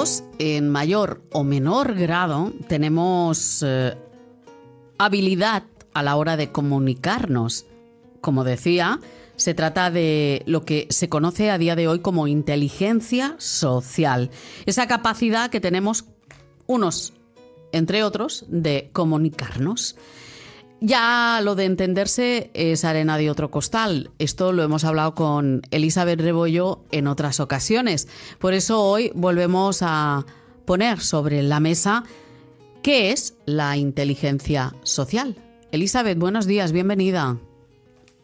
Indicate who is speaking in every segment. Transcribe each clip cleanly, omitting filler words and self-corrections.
Speaker 1: Todos, en mayor o menor grado, tenemos habilidad a la hora de comunicarnos. Como decía, se trata de lo que se conoce a día de hoy como inteligencia social. Esa capacidad que tenemos unos, entre otros, de comunicarnos. Ya lo de entenderse es arena de otro costal. Esto lo hemos hablado con Elizabeth Rebollo en otras ocasiones. Por eso hoy volvemos a poner sobre la mesa qué es la inteligencia social. Elizabeth, buenos días, bienvenida.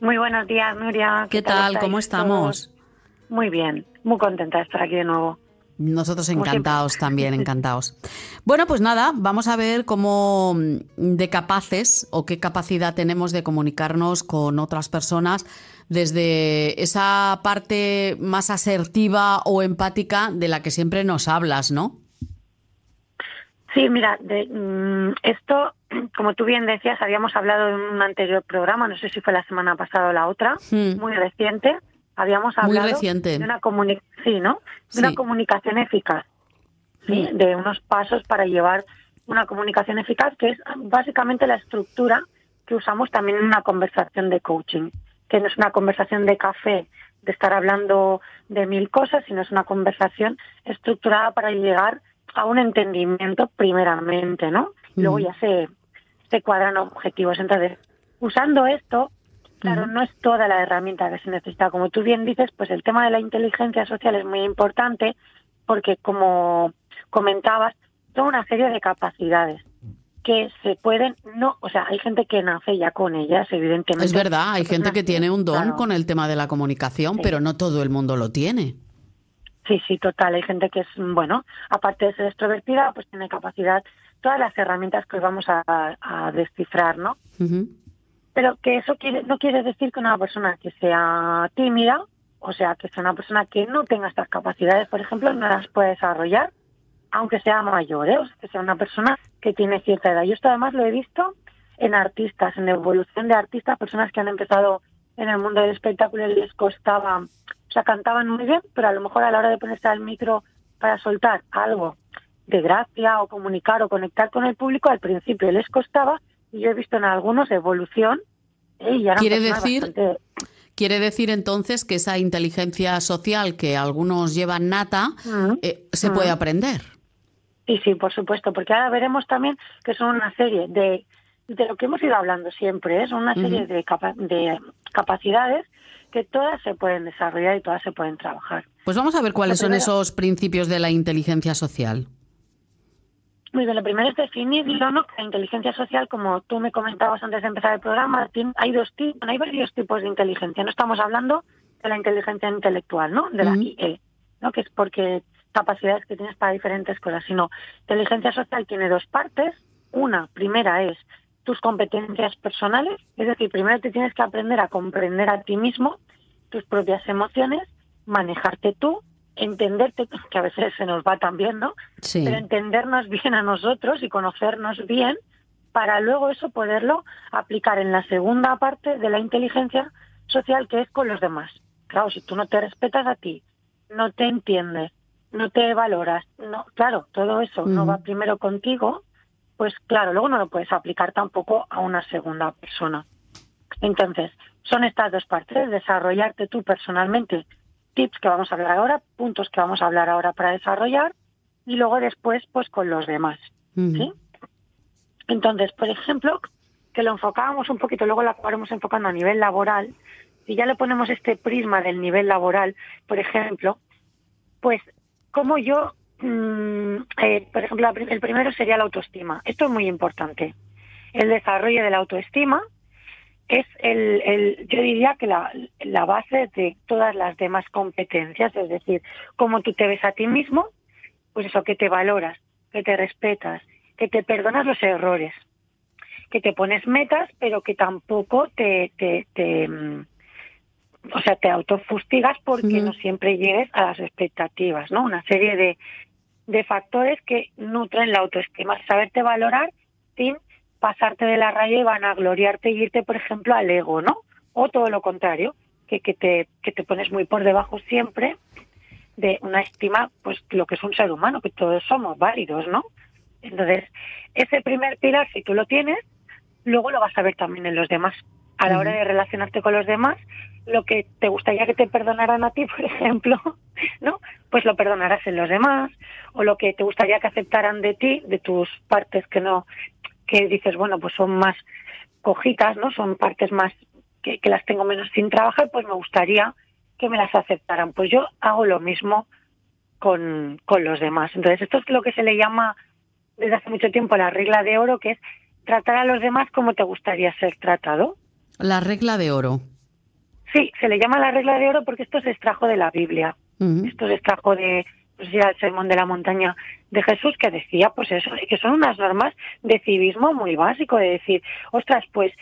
Speaker 2: Muy buenos días, Nuria.
Speaker 1: ¿Qué tal? ¿Cómo estamos?
Speaker 2: Todos? Muy bien, muy contenta de estar aquí de nuevo.
Speaker 1: Nosotros encantados también, encantados. Bueno, pues nada, vamos a ver cómo de capaces o qué capacidad tenemos de comunicarnos con otras personas desde esa parte más asertiva o empática de la que siempre nos hablas, ¿no?
Speaker 2: Sí, mira, esto, como tú bien decías, habíamos hablado en un anterior programa, no sé si fue la semana pasada o la otra, muy reciente. Habíamos hablado de una una comunicación eficaz, ¿sí? De unos pasos para llevar una comunicación eficaz, que es básicamente la estructura que usamos también en una conversación de coaching, que no es una conversación de café, de estar hablando de 1000 cosas, sino es una conversación estructurada para llegar a un entendimiento primeramente, ¿no? Luego ya se cuadran objetivos. Entonces, usando esto, claro, no es toda la herramienta que se necesita. Como tú bien dices, pues el tema de la inteligencia social es muy importante porque, como comentabas, son una serie de capacidades que se pueden, hay gente que nace ya con ellas, evidentemente.
Speaker 1: Es verdad, hay gente que tiene un don con el tema de la comunicación, pero no todo el mundo lo tiene.
Speaker 2: Sí, total. Hay gente que es, aparte de ser extrovertida, pues tiene capacidad, todas las herramientas que hoy vamos a descifrar, ¿no? Pero que eso no quiere decir que una persona que sea tímida, o sea, que sea una persona que no tenga estas capacidades, por ejemplo, no las pueda desarrollar, aunque sea mayor, o sea, que sea una persona que tiene cierta edad. Yo esto además lo he visto en artistas, en evolución de artistas, personas que han empezado en el mundo del espectáculo y les costaba, o sea, cantaban muy bien, pero a lo mejor a la hora de ponerse al micro para soltar algo de gracia o comunicar o conectar con el público, al principio les costaba, y yo he visto en algunos evolución. Y
Speaker 1: Quiere decir entonces que esa inteligencia social que algunos llevan nata se puede aprender.
Speaker 2: Sí, por supuesto, porque ahora veremos también que son una serie de lo que hemos ido hablando siempre, son una serie de capacidades que todas se pueden desarrollar y todas se pueden trabajar.
Speaker 1: Pues vamos a ver cuáles son esos principios de la inteligencia social.
Speaker 2: Muy bien, lo primero es definirlo, ¿no? La inteligencia social, como tú me comentabas antes de empezar el programa, hay varios tipos de inteligencia. No estamos hablando de la inteligencia intelectual, ¿no? De la IE, ¿no? Que es porque capacidades que tienes para diferentes cosas, sino inteligencia social tiene dos partes. Una, primera es tus competencias personales, es decir, primero te tienes que aprender a comprender a ti mismo, tus propias emociones, manejarte tú, entenderte, que a veces se nos va también, ¿no?
Speaker 1: Sí.
Speaker 2: Pero entendernos bien a nosotros y conocernos bien para luego eso poderlo aplicar en la segunda parte de la inteligencia social, que es con los demás. Claro, si tú no te respetas a ti, no te entiendes, no te valoras, claro, todo eso no va primero contigo, pues claro, luego no lo puedes aplicar tampoco a una segunda persona. Entonces, son estas dos partes, desarrollarte tú personalmente, tips que vamos a hablar ahora, puntos que vamos a hablar ahora para desarrollar, y luego después pues con los demás, ¿sí? Entonces, por ejemplo, que lo enfocábamos un poquito, luego lo acabaremos enfocando a nivel laboral, si ya le ponemos este prisma del nivel laboral, por ejemplo, pues como yo, por ejemplo, el primero sería la autoestima. Esto es muy importante. El desarrollo de la autoestima es yo diría que la base de todas las demás competencias, es decir, cómo tú te ves a ti mismo, pues eso, que te valoras, que te respetas, que te perdonas los errores, que te pones metas, pero que tampoco te autofustigas porque no siempre llegues a las expectativas, ¿no? Una serie de factores que nutren la autoestima, saberte valorar sin pasarte de la raya y vanagloriarte y irte, por ejemplo, al ego, ¿no? O todo lo contrario, que te pones muy por debajo siempre de una estima, pues lo que es un ser humano, que todos somos válidos, ¿no? Entonces, ese primer pilar, si tú lo tienes, luego lo vas a ver también en los demás. A la hora de relacionarte con los demás, lo que te gustaría que te perdonaran a ti, por ejemplo, ¿no? Pues lo perdonarás en los demás, o lo que te gustaría que aceptaran de ti, de tus partes que no, que dices, bueno, pues son más cojitas, ¿no? Son partes más que las tengo menos sin trabajar, pues me gustaría que me las aceptaran. Pues yo hago lo mismo con los demás. Entonces, esto es lo que se le llama desde hace mucho tiempo la regla de oro, que es tratar a los demás como te gustaría ser tratado.
Speaker 1: La regla de oro.
Speaker 2: Sí, se le llama la regla de oro porque esto se extrajo de la Biblia. Esto se extrajo de, pues, el Sermón de la Montaña de Jesús, que decía, pues eso, que son unas normas de civismo muy básico, de decir, ostras, pues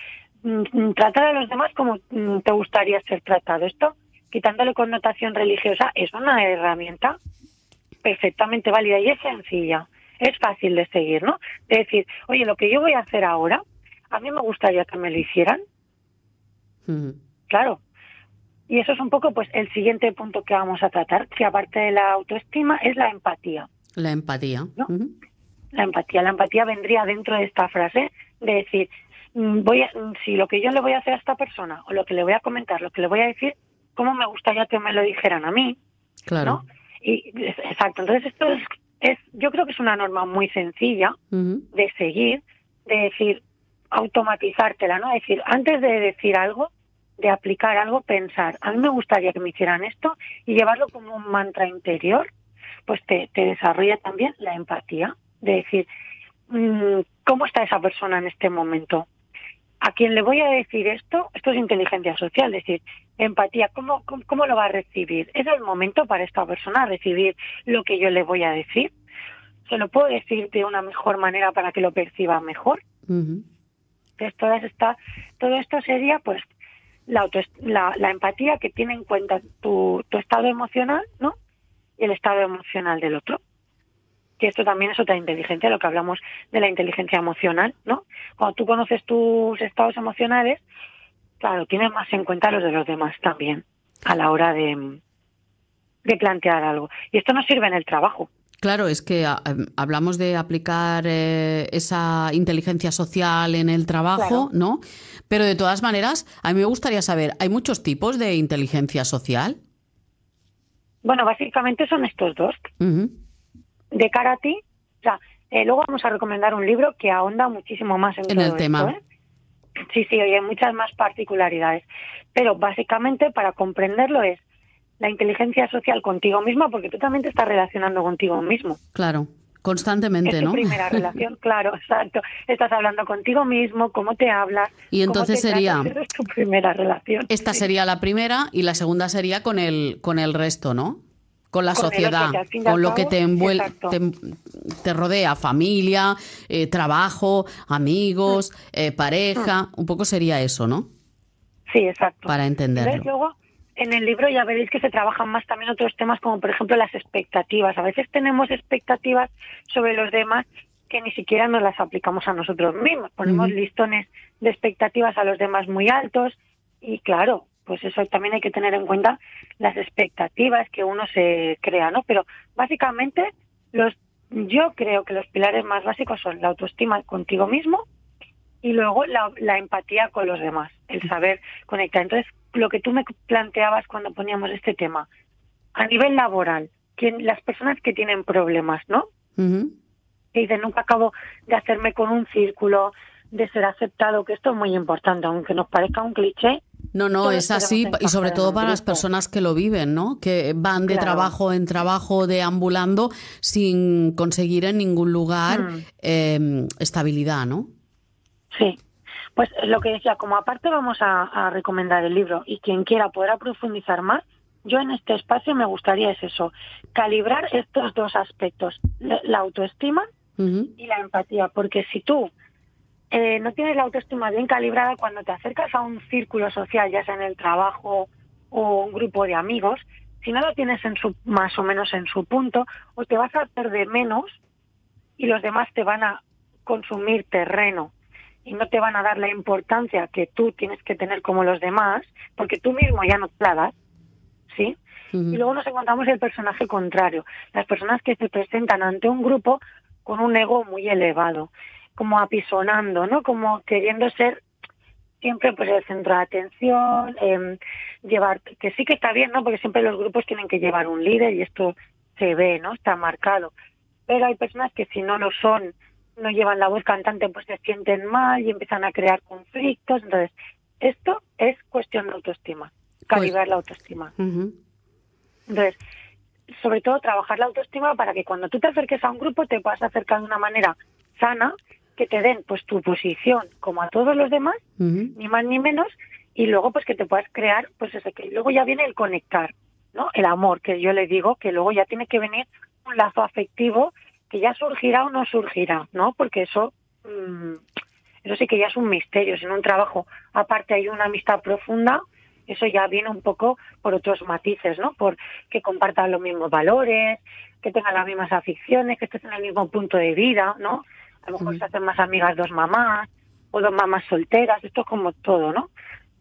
Speaker 2: tratar a los demás como te gustaría ser tratado. Esto, quitándole connotación religiosa, es una herramienta perfectamente válida y es sencilla, es fácil de seguir, ¿no? De decir, oye, lo que yo voy a hacer ahora, a mí me gustaría que me lo hicieran. Claro. Y eso es un poco pues el siguiente punto que vamos a tratar, que aparte de la autoestima es la empatía.
Speaker 1: La empatía.
Speaker 2: ¿No? La empatía vendría dentro de esta frase de decir, si lo que yo le voy a hacer a esta persona o lo que le voy a comentar, lo que le voy a decir, ¿cómo me gustaría que me lo dijeran a mí?
Speaker 1: Claro.
Speaker 2: ¿No? Y exacto. Entonces esto es yo creo que es una norma muy sencilla de seguir, de decir, automatizártela, ¿no? Es decir, antes de decir algo, de aplicar algo, pensar, a mí me gustaría que me hicieran esto y llevarlo como un mantra interior, pues te desarrolla también la empatía, de decir, ¿cómo está esa persona en este momento? A quien le voy a decir esto es inteligencia social, es decir, empatía, ¿cómo lo va a recibir? ¿Es el momento para esta persona recibir lo que yo le voy a decir? ¿Se lo puedo decir de una mejor manera para que lo perciba mejor? Entonces, todo esto sería, pues, la empatía que tiene en cuenta tu estado emocional, ¿no? Y el estado emocional del otro. Que esto también es otra inteligencia, lo que hablamos de la inteligencia emocional, ¿no? Cuando tú conoces tus estados emocionales, claro, tienes más en cuenta los de los demás también a la hora de plantear algo. Y esto nos sirve en el trabajo.
Speaker 1: Claro, es que hablamos de aplicar esa inteligencia social en el trabajo, claro, ¿no? Pero de todas maneras, a mí me gustaría saber, ¿hay muchos tipos de inteligencia social?
Speaker 2: Bueno, básicamente son estos dos. De cara a ti, o sea, luego vamos a recomendar un libro que ahonda muchísimo más en todo
Speaker 1: el tema.
Speaker 2: Esto, ¿eh? Sí, oye, hay muchas más particularidades. Pero básicamente, para comprenderlo, es la inteligencia social contigo misma, porque tú también te estás relacionando contigo mismo.
Speaker 1: Claro, constantemente, ¿no?
Speaker 2: Es tu primera relación, claro, exacto. Estás hablando contigo mismo, cómo te hablas.
Speaker 1: Y entonces sería...
Speaker 2: Esa es tu primera relación.
Speaker 1: Esta sería la primera y la segunda sería con el resto, ¿no? Con la sociedad, con lo que te envuelve, te rodea, familia, trabajo, amigos, pareja, un poco sería eso, ¿no?
Speaker 2: Sí, exacto.
Speaker 1: Para entenderlo.
Speaker 2: Entonces, luego, en el libro ya veréis que se trabajan más también otros temas como, por ejemplo, las expectativas. A veces tenemos expectativas sobre los demás que ni siquiera nos las aplicamos a nosotros mismos. Ponemos listones de expectativas a los demás muy altos y, claro, pues eso también hay que tener en cuenta las expectativas que uno se crea, ¿no? Pero básicamente yo creo que los pilares más básicos son la autoestima contigo mismo y luego la empatía con los demás, el saber conectar. Entonces, lo que tú me planteabas cuando poníamos este tema, a nivel laboral, las personas que tienen problemas, ¿no? Que dicen, nunca acabo de hacerme con un círculo, de ser aceptado, que esto es muy importante, aunque nos parezca un cliché.
Speaker 1: No, es así, y sobre todo para las personas que lo viven, ¿no? Que van de trabajo en trabajo deambulando sin conseguir en ningún lugar estabilidad, ¿no?
Speaker 2: Sí, pues lo que decía, como aparte vamos a recomendar el libro y quien quiera podrá profundizar más, yo en este espacio me gustaría es eso, calibrar estos dos aspectos, la autoestima y la empatía, porque si tú no tienes la autoestima bien calibrada, cuando te acercas a un círculo social, ya sea en el trabajo o un grupo de amigos, si no lo tienes más o menos en su punto, o te vas a hacer de menos y los demás te van a consumir terreno y no te van a dar la importancia que tú tienes que tener como los demás, porque tú mismo ya no te la das. ¿sí? Y luego nos encontramos el personaje contrario, las personas que se presentan ante un grupo con un ego muy elevado, como apisonando, ¿no? Como queriendo ser siempre pues el centro de atención, llevar, que sí que está bien, ¿no? Porque siempre los grupos tienen que llevar un líder y esto se ve, ¿no? Está marcado. Pero hay personas que si no lo son, no llevan la voz cantante, pues se sienten mal y empiezan a crear conflictos. Entonces, esto es cuestión de autoestima, calibrar la autoestima. Entonces, sobre todo trabajar la autoestima para que cuando tú te acerques a un grupo te puedas acercar de una manera sana, que te den pues tu posición como a todos los demás, ni más ni menos, y luego pues que te puedas crear, pues eso, que luego ya viene el conectar, ¿no? El amor, que yo le digo que luego ya tiene que venir un lazo afectivo que ya surgirá o no surgirá, ¿no? Porque eso sí que ya es un misterio, si en un trabajo aparte hay una amistad profunda, eso ya viene un poco por otros matices, ¿no? Por que compartan los mismos valores, que tengan las mismas aficiones, que estén en el mismo punto de vida, ¿no? A lo mejor se hacen más amigas dos mamás o dos mamás solteras, esto es como todo, ¿no?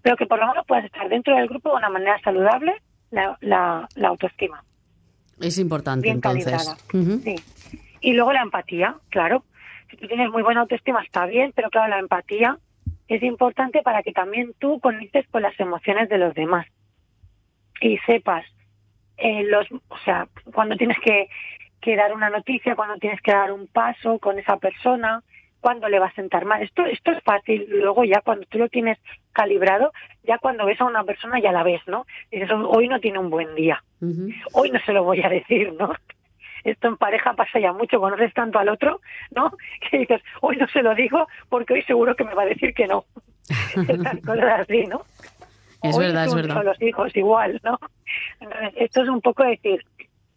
Speaker 2: Pero que por lo menos puedas estar dentro del grupo de una manera saludable, la autoestima.
Speaker 1: Es importante,
Speaker 2: bien
Speaker 1: entonces.
Speaker 2: Calibrada. Sí. Y luego la empatía, claro. Si tú tienes muy buena autoestima está bien, pero claro, la empatía es importante para que también tú conectes con las emociones de los demás y sepas cuando tienes que dar una noticia, cuando tienes que dar un paso con esa persona, cuando le va a sentar mal. Esto es fácil. Luego ya cuando tú lo tienes calibrado, ya cuando ves a una persona ya la ves, ¿no? Dices, hoy no tiene un buen día. Hoy no se lo voy a decir, ¿no? Esto en pareja pasa ya mucho, conoces tanto al otro, ¿no? Que dices, hoy no se lo digo porque hoy seguro que me va a decir que no. Estas cosas así, ¿no?
Speaker 1: Es
Speaker 2: hoy
Speaker 1: verdad, es verdad.
Speaker 2: Con los hijos igual, ¿no? Entonces, esto es un poco decir,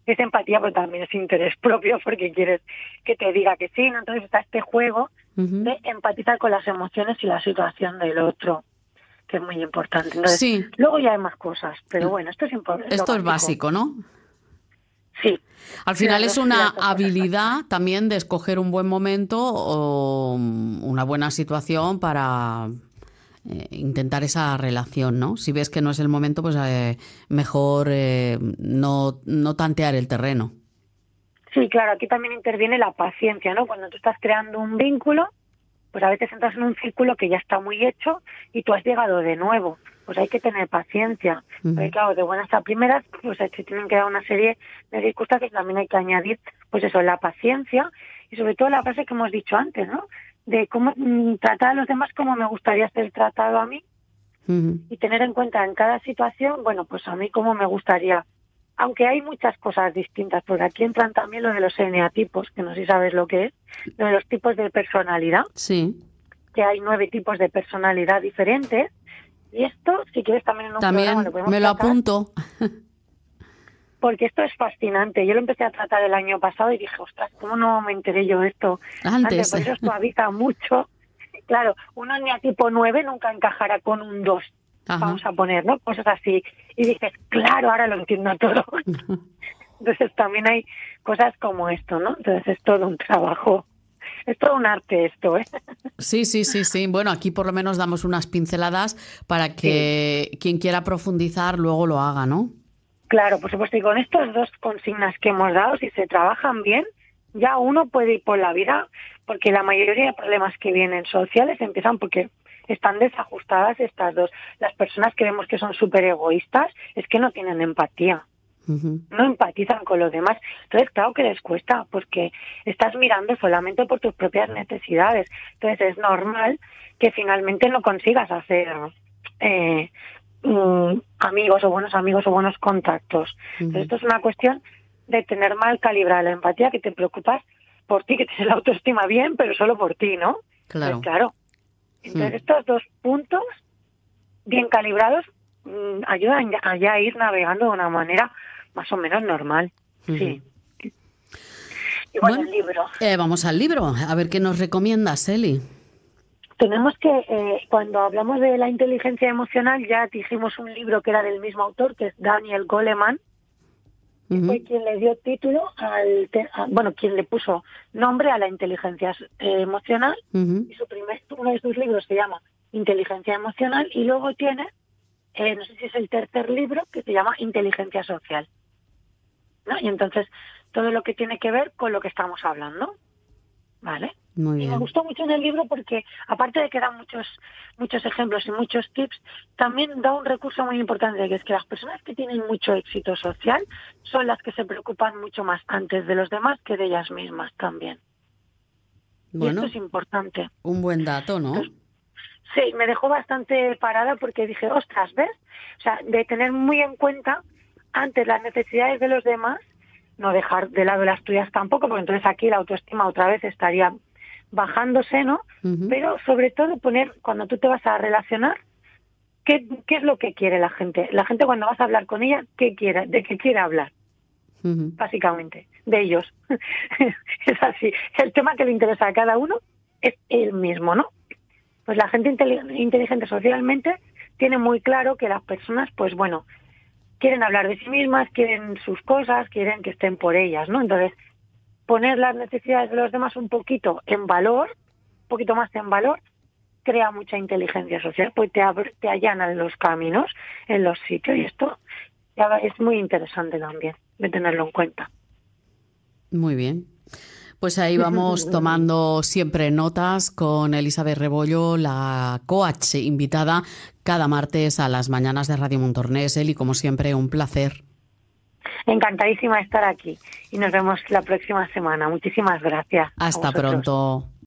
Speaker 2: es empatía, pero también es interés propio porque quieres que te diga que sí, ¿no? Entonces está este juego de empatizar con las emociones y la situación del otro, que es muy importante. Entonces,
Speaker 1: sí.
Speaker 2: Luego ya hay más cosas, pero bueno, esto es importante.
Speaker 1: Esto es básico, ¿no?
Speaker 2: Sí.
Speaker 1: Al final es una habilidad también de escoger un buen momento o una buena situación para intentar esa relación, ¿no? Si ves que no es el momento, pues mejor no tantear el terreno.
Speaker 2: Sí, claro, aquí también interviene la paciencia, ¿no? Cuando tú estás creando un vínculo, pues a veces entras en un círculo que ya está muy hecho y tú has llegado de nuevo. Pues hay que tener paciencia. Porque claro, de buenas a primeras, pues se tienen que dar una serie de circunstancias, también hay que añadir, pues eso, la paciencia y sobre todo la frase que hemos dicho antes, ¿no? De cómo tratar a los demás como me gustaría ser tratado a mí y tener en cuenta en cada situación, bueno, pues a mí cómo me gustaría. Aunque hay muchas cosas distintas, porque aquí entran también lo de los eneatipos, que no sé si sabes lo que es, lo de los tipos de personalidad.
Speaker 1: Sí.
Speaker 2: Que hay 9 tipos de personalidad diferentes. Y esto, si quieres, también en un programa lo podemos
Speaker 1: me lo
Speaker 2: tratar,
Speaker 1: apunto.
Speaker 2: Porque esto es fascinante. Yo lo empecé a tratar el año pasado y dije, ostras, ¿cómo no me enteré yo de esto antes? Por eso suaviza mucho. Claro, un eneatipo 9 nunca encajará con un 2. Vamos a poner, ¿no? Cosas así. Y dices, claro, ahora lo entiendo todo. Entonces también hay cosas como esto, ¿no? Entonces es todo un trabajo. Es todo un arte esto, ¿eh?
Speaker 1: Sí. Bueno, aquí por lo menos damos unas pinceladas para que quien quiera profundizar luego lo haga, ¿no?
Speaker 2: Claro, por supuesto. Y con estas dos consignas que hemos dado, si se trabajan bien, ya uno puede ir por la vida, porque la mayoría de problemas que vienen sociales empiezan porque están desajustadas estas dos. Las personas que vemos que son súper egoístas es que no tienen empatía. No empatizan con los demás. Entonces, claro que les cuesta, porque estás mirando solamente por tus propias necesidades. Entonces, es normal que finalmente no consigas hacer amigos o buenos contactos. Entonces, esto es una cuestión de tener mal calibrada la empatía, que te preocupas por ti, que tienes la autoestima bien, pero solo por ti, ¿no?
Speaker 1: Claro.
Speaker 2: Pues, claro. Entonces, estos dos puntos bien calibrados ayudan a ya ir navegando de una manera más o menos normal. Sí. Y bueno, el libro.
Speaker 1: Vamos al libro. A ver qué nos recomiendas, Eli.
Speaker 2: Tenemos que, cuando hablamos de la inteligencia emocional, ya dijimos un libro que era del mismo autor, que es Daniel Goleman, que fue quien le dio título quien le puso nombre a la inteligencia emocional. Y uno de sus libros se llama Inteligencia Emocional, y luego tiene no sé si es el tercer libro, que se llama Inteligencia Social, ¿no? Y entonces todo lo que tiene que ver con lo que estamos hablando, ¿vale?
Speaker 1: Muy
Speaker 2: Y me
Speaker 1: bien.
Speaker 2: gustó mucho en el libro porque, aparte de que da muchos ejemplos y muchos tips, también da un recurso muy importante, que es que las personas que tienen mucho éxito social son las que se preocupan mucho más antes de los demás que de ellas mismas también. Y esto
Speaker 1: Bueno,
Speaker 2: es importante.
Speaker 1: un buen dato, ¿no?
Speaker 2: Entonces, sí, me dejó bastante parada porque dije, ostras, ¿ves? O sea, de tener muy en cuenta antes las necesidades de los demás, no dejar de lado las tuyas tampoco, porque entonces aquí la autoestima otra vez estaría bajándose, ¿no?
Speaker 1: Ujú,
Speaker 2: Pero sobre todo poner, cuando tú te vas a relacionar, ¿qué es lo que quiere la gente? La gente cuando vas a hablar con ella, ¿qué quiere? ¿De qué quiere hablar?
Speaker 1: ujú.
Speaker 2: Básicamente, de ellos. Es así. El tema que le interesa a cada uno es el mismo, ¿no? Pues la gente inteligente socialmente tiene muy claro que las personas, pues bueno, quieren hablar de sí mismas, quieren sus cosas, quieren que estén por ellas, ¿no? Entonces, poner las necesidades de los demás un poquito en valor, un poquito más en valor, crea mucha inteligencia social, pues te allanan los caminos en los sitios y esto ya es muy interesante también de tenerlo en cuenta.
Speaker 1: Muy bien. Pues ahí vamos tomando siempre notas con Elizabeth Rebollo, la coach invitada cada martes a las mañanas de Radio Montornès. Eli, como siempre, un placer.
Speaker 2: Encantadísima de estar aquí y nos vemos la próxima semana. Muchísimas gracias a
Speaker 1: Hasta
Speaker 2: vosotros.
Speaker 1: pronto.